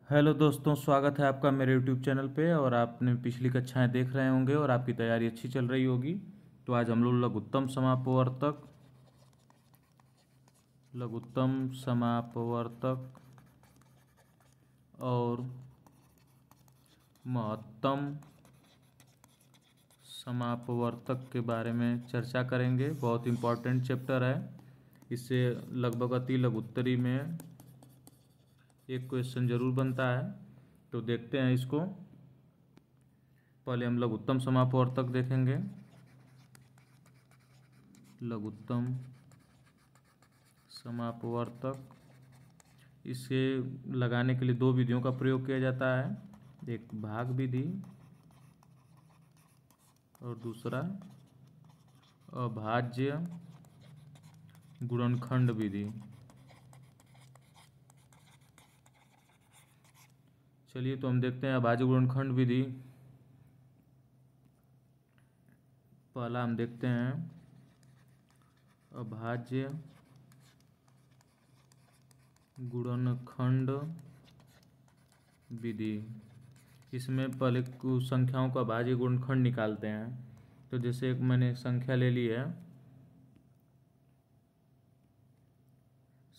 Hello दोस्तों, स्वागत है आपका मेरे यूट्यूब चैनल पे। और आपने पिछली कक्षाएं देख रहे होंगे और आपकी तैयारी अच्छी चल रही होगी। तो आज हम लोग लघुत्तम समापवर्तक और महत्तम समापवर्तक के बारे में चर्चा करेंगे। बहुत इम्पोर्टेंट चैप्टर है। इससे लगभग अति लघुत्तरी में एक क्वेश्चन जरूर बनता है। तो देखते हैं इसको। पहले हम लघुत्तम समापवर्तक देखेंगे। लघुत्तम समापवर्तक, इसे लगाने के लिए दो विधियों का प्रयोग किया जाता है। एक भाग विधि और दूसरा अभाज्य गुणनखंड विधि। चलिए तो हम देखते हैं अभाज्य गुणनखंड विधि। पहला हम देखते हैं अभाज्य गुणनखंड विधि। इसमें पहले कुछ संख्याओं का अभाज्य गुणनखंड निकालते हैं। तो जैसे एक मैंने संख्या ले ली है,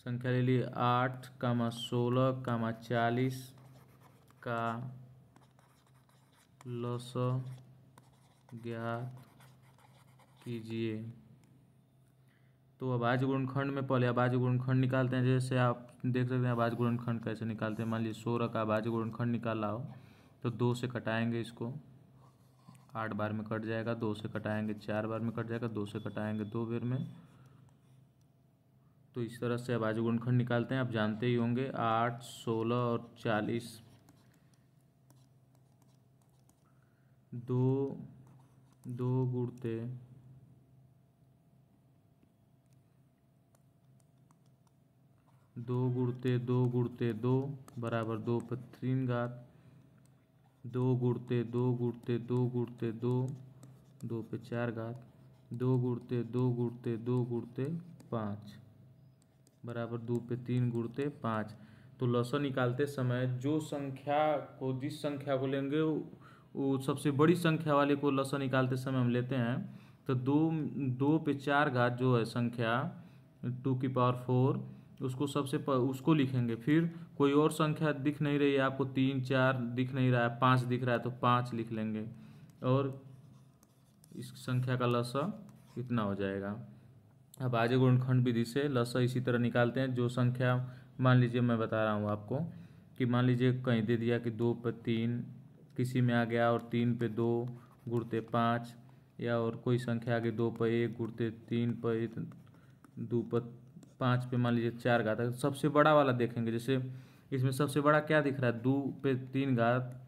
8, 16, 40 का लसाअ ज्ञात कीजिए। तो अभाज्य गुणनखंड में पहले अभाज्य गुणनखंड निकालते हैं। जैसे आप देख सकते हैं अभाज्य गुणनखंड कैसे निकालते हैं। मान लीजिए 16 का अभाज्य गुणनखंड निकाला हो तो 2 से कटाएंगे इसको, 8 बार में कट जाएगा। 2 से कटाएंगे 4 बार में कट जाएगा। 2 से कटाएंगे 2 बार में। तो इस तरह से अभाज्य गुणनखंड निकालते हैं। आप जानते ही होंगे 8, 16 और 40 दो गुणते 2 बराबर 2 पे 3 घात। 2 गुणते 2 गुणते 2 गुणते 2, 2 पे 4 घात। 2 गुणते 2 गुणते 2 गुणते 5 बराबर 2 पे 3 गुणते 5। तो लसाअ निकालते समय जिस संख्या को लेंगे वो सबसे बड़ी संख्या वाले को लसाअ निकालते समय हम लेते हैं। तो 2 पे 4 घात जो है संख्या 2 की पावर 4, उसको लिखेंगे। फिर कोई और संख्या दिख नहीं रही है आपको, 3, 4 दिख नहीं रहा है, 5 दिख रहा है तो 5 लिख लेंगे और इस संख्या का लसाअ इतना हो जाएगा। अब अभाज्य गुणनखंड विधि से लसाअ इसी तरह निकालते हैं। जो संख्या मान लीजिए मैं बता रहा हूँ आपको कि मान लीजिए कहीं दे दिया कि 2 पे 3 किसी में आ गया और 3 पे 2 गुणते 5, या और कोई संख्या आ गई 2 पे 1 गुणते 3 पे 2 पे 5 पे मान लीजिए 4 घात है। सबसे बड़ा वाला देखेंगे। जैसे इसमें सबसे बड़ा क्या दिख रहा है, 2 पे 3 घात,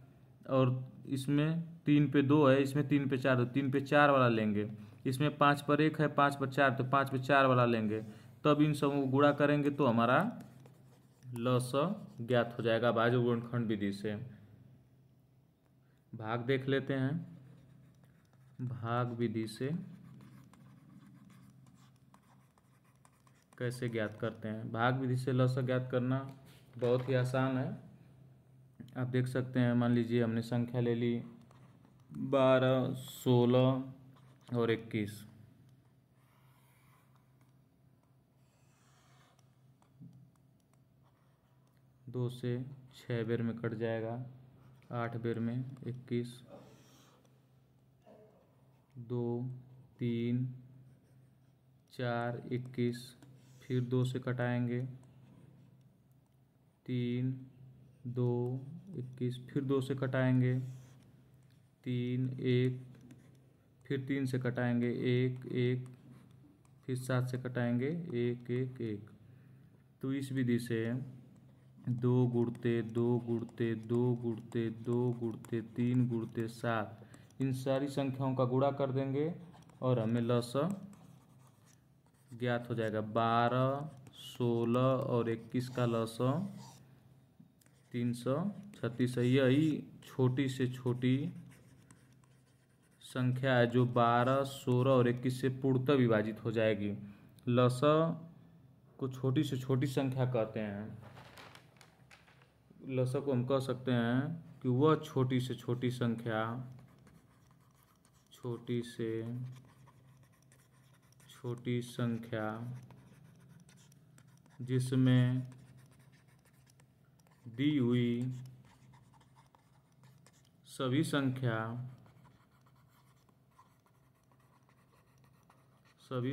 और इसमें 3 पे 2 है, इसमें 3 पे 4, तो 3 पे 4 वाला लेंगे। इसमें 5 पर 1 है, 5 पर 4, तो 5 पे 4 वाला लेंगे। तब इन सबों को गुणा करेंगे तो हमारा लसाअ ज्ञात हो जाएगा अभाज्य गुणनखंड विधि से। भाग देख लेते हैं। भाग विधि से कैसे ज्ञात करते हैं। भाग विधि से लसाअ ज्ञात करना बहुत ही आसान है। आप देख सकते हैं, मान लीजिए हमने संख्या ले ली 12, 16 और 21। 2 से 6 बेर में कट जाएगा, 8 बेर में 21, 2, 3, 4, 21। फिर 2 से कटाएंगे 3, 2, 21। फिर 2 से कटाएंगे 3, 1। फिर 3 से कटाएंगे 1, 1। फिर 7 से कटाएंगे 1, 1, 1। तो इस विधि से 2 गुणते 2 गुणते 2 गुणते 2 गुणते 3 गुणते 7, इन सारी संख्याओं का गुणा कर देंगे और हमें लसाअ ज्ञात हो जाएगा। 12, 16 और 21 का लसाअ 336 है। यही छोटी से छोटी संख्या है जो 12, 16 और 21 से पूर्णतः विभाजित हो जाएगी। लसाअ को छोटी से छोटी संख्या कहते हैं। लसा को हम कह सकते हैं कि वह छोटी से छोटी संख्या, छोटी से छोटी संख्या जिसमें दी हुई सभी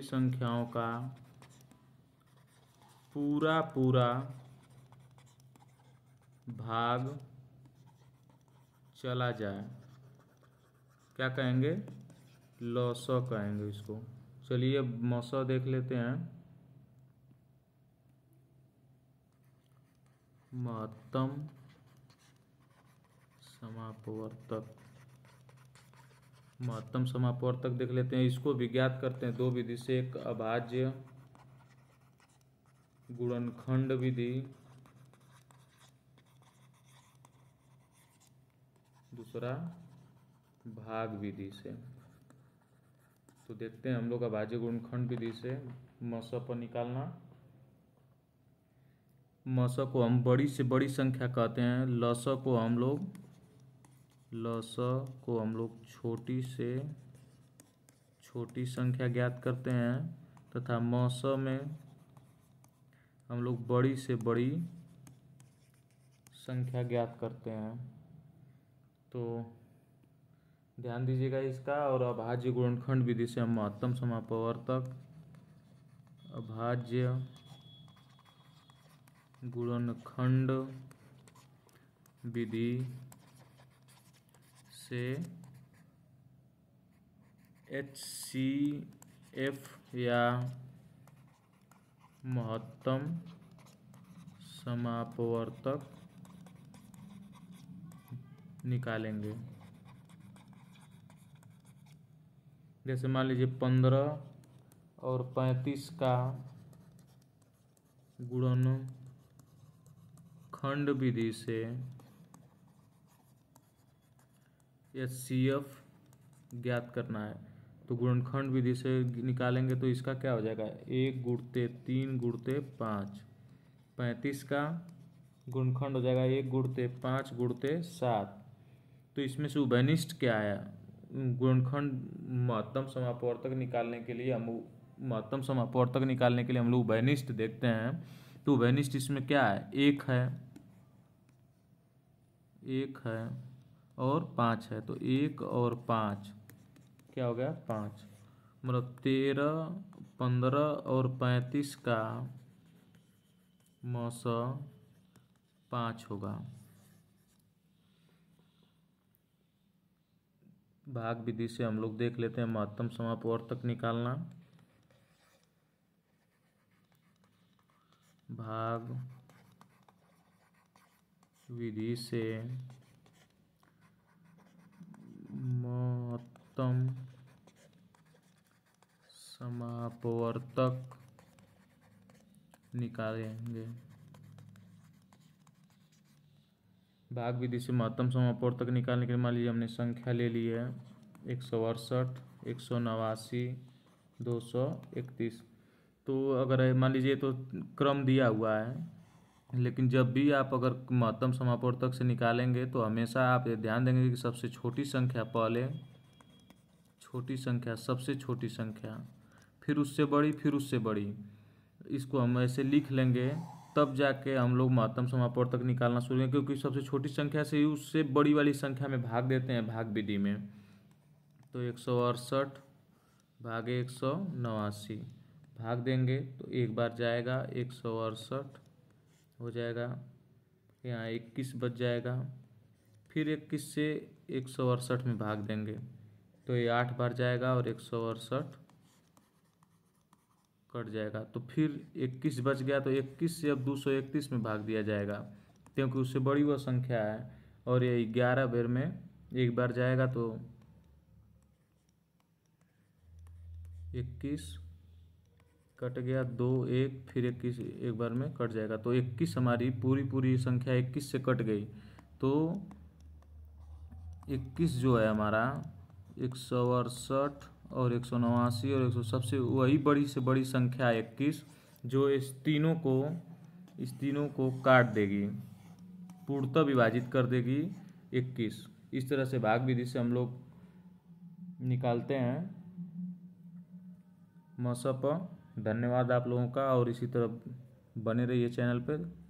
संख्याओं का पूरा पूरा भाग चला जाए, क्या कहेंगे? लॉसा कहेंगे इसको। चलिए मौसा देख लेते हैं। महत्तम समापवर्तक, महत्तम समापवर्तक देख लेते हैं। इसको भी ज्ञात करते हैं दो विधि से, एक अभाज्य गुणनखंड विधि, दूसरा भाग विधि से। तो देखते हैं हम लोग अभाज्य गुणनखंड विधि से मौसा पर निकालना। मौसा को हम बड़ी से बड़ी संख्या कहते हैं, लसा को हम लोग छोटी से छोटी संख्या ज्ञात करते हैं, तथा मौसा में हम लोग बड़ी से बड़ी संख्या ज्ञात करते हैं। तो ध्यान दीजिएगा इसका। और अभाज्य गुणनखंड विधि से हम महत्तम समापवर्तक, अभाज्य गुणनखंड विधि से HCF या महत्तम समापवर्तक निकालेंगे। जैसे मान लीजिए 15 और 35 का गुणनखंड विधि से HCF ज्ञात करना है, तो गुणनखंड विधि से निकालेंगे तो इसका क्या हो जाएगा? 1 गुणते 3 गुणते 5। 35 का गुणनखंड हो जाएगा 1 गुणते 5 गुणते 7। तो इसमें से उभयनिष्ठ क्या आया? गुणनखंड महत्तम समापवर्तक निकालने के लिए हम लोग उभयनिष्ठ देखते हैं। तो उभयनिष्ठ इसमें क्या है? 1 है और 5 है, तो 1 और 5 क्या हो गया? 5। मतलब 13, 15 और 35 का मौसा 5 होगा। भाग विधि से हम लोग देख लेते हैं महत्तम समापवर्तक निकालना। भाग विधि से महत्तम समापवर्तक निकालेंगे। भाग विधि से महत्तम समापवर्तक निकालने के लिए मान लीजिए हमने संख्या ले ली है 168, 189, 231। तो अगर मान लीजिए तो क्रम दिया हुआ है, लेकिन जब भी आप अगर महत्तम समापवर्तक से निकालेंगे तो हमेशा आप ये ध्यान देंगे कि सबसे छोटी संख्या पहले, छोटी संख्या सबसे छोटी संख्या, फिर उससे बड़ी, फिर उससे बड़ी। इसको हम ऐसे लिख लेंगे, तब जाके हम लोग महत्तम समापवर्तक निकालना शुरू करेंगे, क्योंकि सबसे छोटी संख्या से ही उससे बड़ी वाली संख्या में भाग देते हैं भाग विधि में। तो 168 भागे 189 भाग देंगे तो एक बार जाएगा, 168 हो जाएगा, यहाँ 21 बच जाएगा, फिर 21 से 168 में भाग देंगे तो ये 8 बार जाएगा और 168 कट जाएगा। तो फिर 21 बच गया, तो 21 से अब 231 में भाग दिया जाएगा, क्योंकि उससे बड़ी वह संख्या है। और ये 11 बार में एक बार जाएगा तो 21 कट गया, 2 1 फिर 21 एक बार में कट जाएगा। तो 21 हमारी पूरी संख्या 21 से कट गई। तो 21 जो है हमारा 168 और 189 और 100, सबसे वही बड़ी से बड़ी संख्या 21 जो इस तीनों को काट देगी। पूर्णतः विभाजित कर देगी 21। इस तरह से भाग विधि से हम लोग निकालते हैं। मसप धन्यवाद आप लोगों का, और इसी तरह बने रहिए चैनल पर।